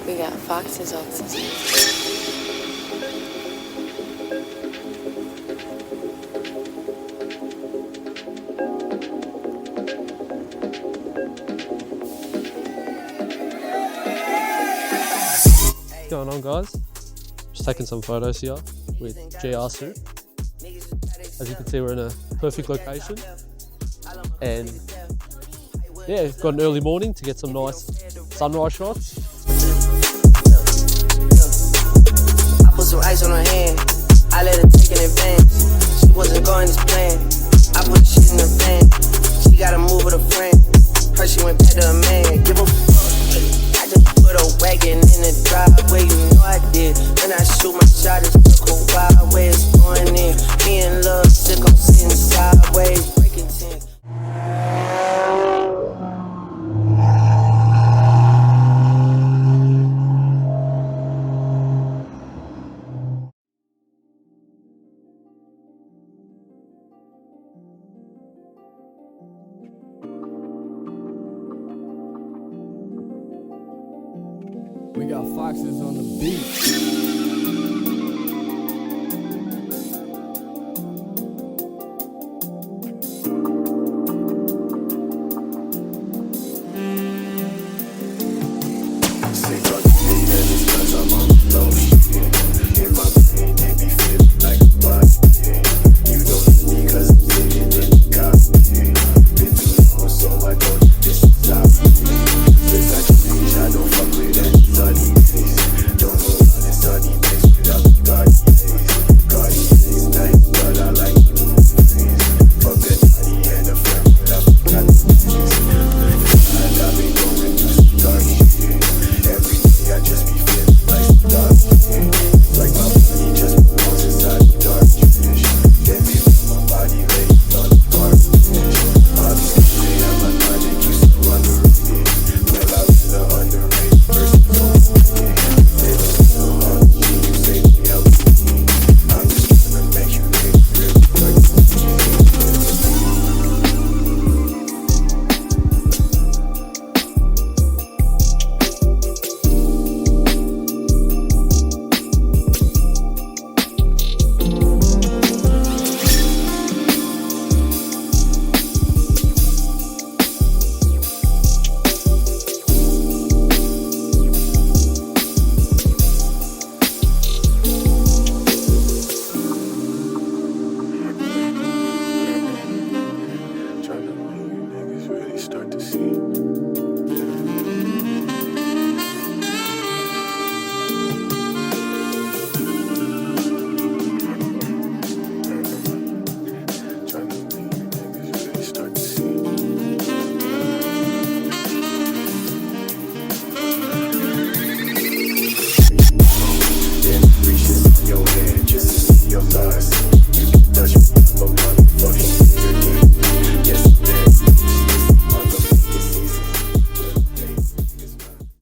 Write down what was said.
We got foxes on the team. What's going on, guys? Just taking some photos here with GR Supra. As you can see, we're in a perfect location, and yeah, got an early morning to get some nice sunrise shots. I put some ice on her hand, I let her take in advance. She wasn't going as planned, I put the shit in her pan. She gotta move with a friend, her she went back to a man. Give a fuck, I just put a wagon in the driveway, you know I did. When I shoot my shot, it's took a wild way, it's going in. Me and love sick, I'm sitting sideways, breaking ten. We got foxes on the beat. Start to see